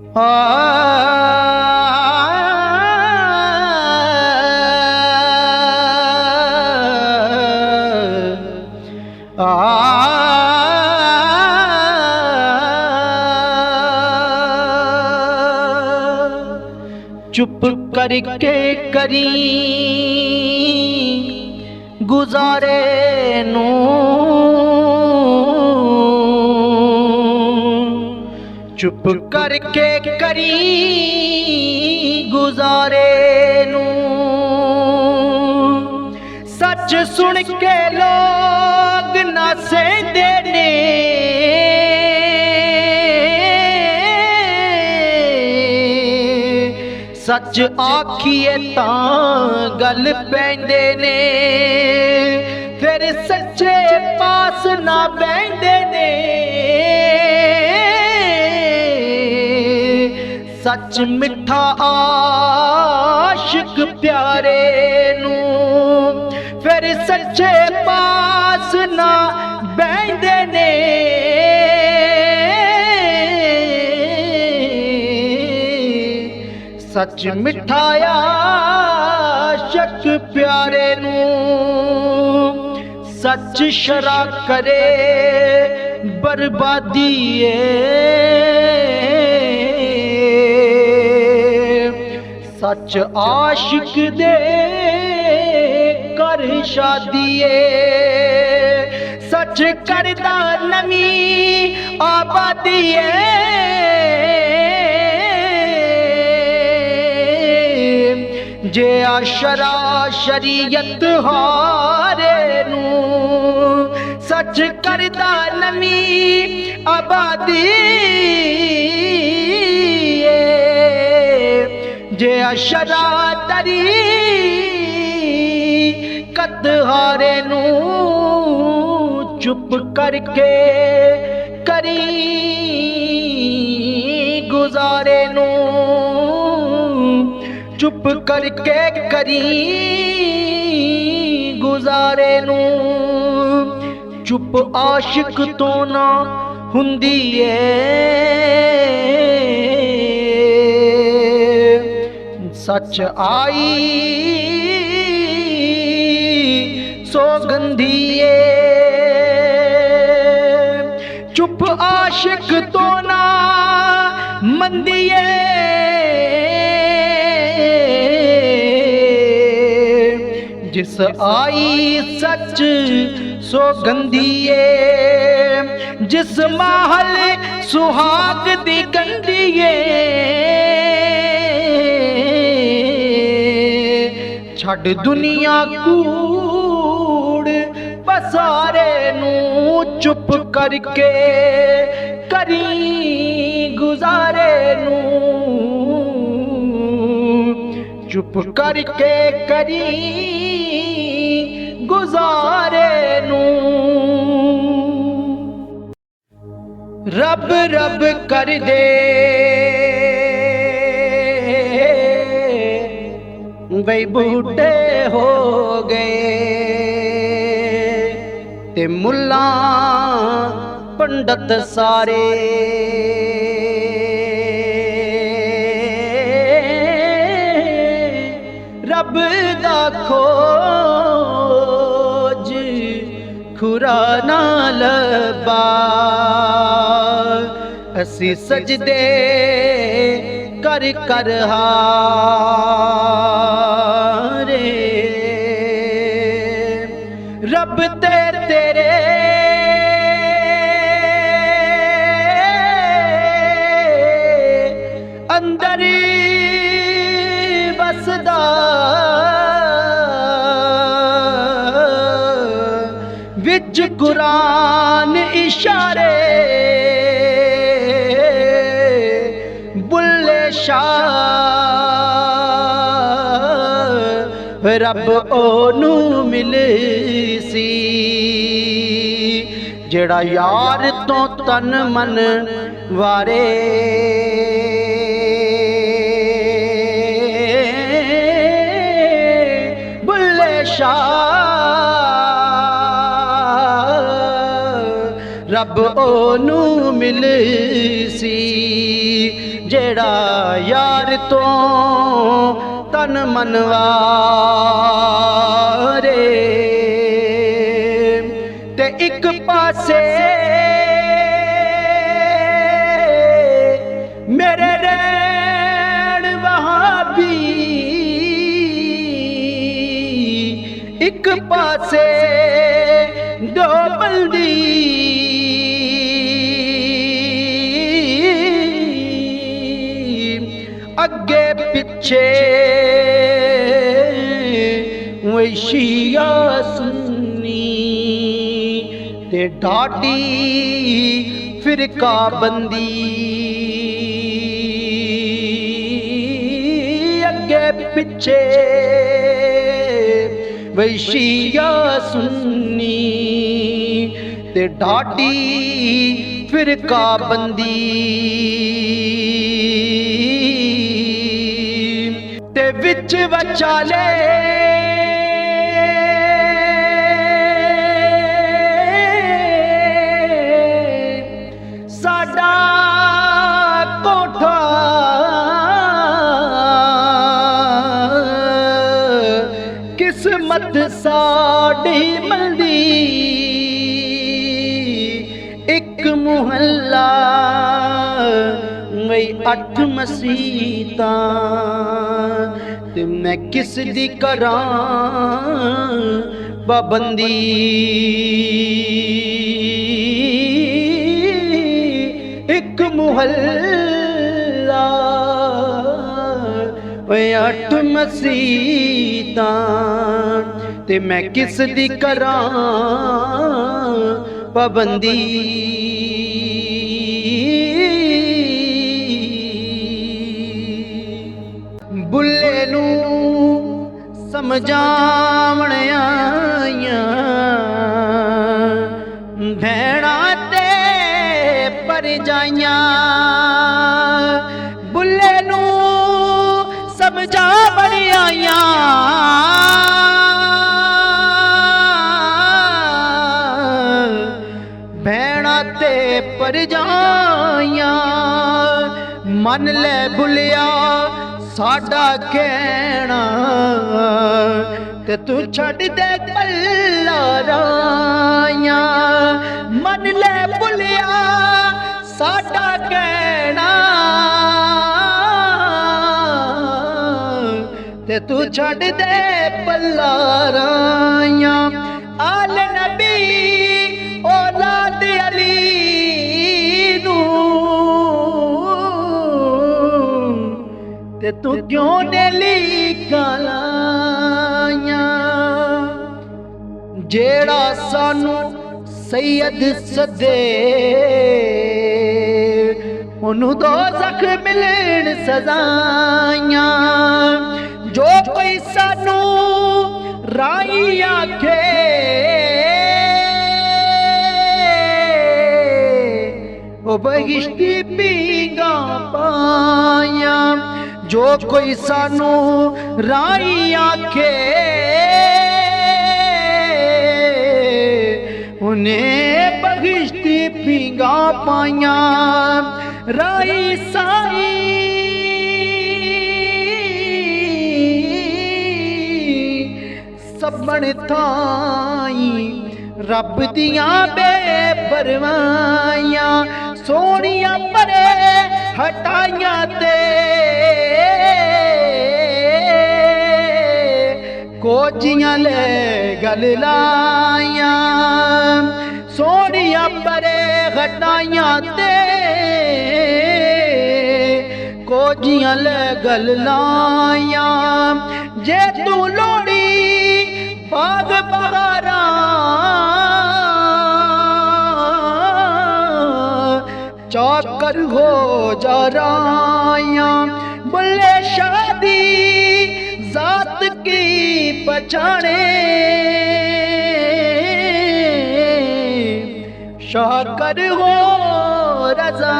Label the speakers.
Speaker 1: आ चुप करके करी गुजारे नू, चुप करके करी गुजारे नू। सच सुन के लोग ना सहंदे ने, सच आखिए तां गल पैंदे ने, फिर सच्चे पास ना बहंदे ने। सच मिठा आशिक प्यारे नू, फिर सच्चे पास ना बहंदे ने। सच मिठाया शक प्यारे नू, सच शरा करे बर्बादी सच आशिक दे कर शादी सच करदा नवी आबादी जे आशरा शरीयत हारे नू, सच करदा नवी आबादी जे आशरा तरी कत हारे नू। चुप करके करी गुजारे नू, चुप करके करी गुजारे नू। चुप आशिक तो ना हुंदी सच आई सौगंधी चुप आशिक तो ना मंदी जिस आई सच सौगंधी जिस महल सुहाग दी गंदी छड़ दुनिया कूड़ पसारे नू। चुप करके करी गुजारे नू, चुप करके करी गुजारे नू। रब रब कर दे बई बूढ़े हो गए ते मुल्ला पंडित सारे रब दा खोज खुरा ना लबा असी सजदे कर कर हारे रब ते तेरे अंदर बसदा विच कुरान इशारे बुल्ले शाह रब ओनू मिले सी जेड़ा यार तो तन मन वारे बुल्ले शाह रब ओनू मिले सी जेड़ा यार तो तन मनवारे ते एक पासे मेरे रैन वहाबी, एक पासे दो बल्दी अगे पिछे वैशिया सुन्नी ते ढाडी फिरका बंदी अगे पिछे वैशिया सुन्नी ते ढाडी फिरका बंदी ते विच वचाले साडा कोठा किस्मत साडी मल्दी एक मुहल्ला वही 8 मसीता ते मैं किस दी करां पाबंदी एक मुहल्ला वही 8 मसीता ते मैं किस दी करां पाबंदी बुल्ले नू समझावण आइयां भैणा ते परजाइयां बुल्ले नू समझावण आइयां भैणा ते परजाइयां मन ले बुलिया साडा कहना ते तू छड़ दे कल्ला राया मन ले बुलिया साडा कहना ते तू छड़ दे पल्ला राया आल नबी औलाद अली ते तू क्यों ने लिखाया जेड़ा सानू सैयद सदे ओनू दो जख मिलन सजाइया जो कोई सानू राई आखे ओ बहिश्ती पीगा पाया जो कोई सानू राई आखे उन्हें बहिश्ती पीगा पाया राई साई सबन थाई रब दियां बेपरवाइयां सोनिया परे हटाइया ते कोजियां ले गल लाइया सोनिया परे हटाइया ते कोजियां ले गल लाइया जे तू लोड़ी बाग बहारा चाकर हो जा राया बुल्ले शादी जात की पछाणे शाकर हो रजा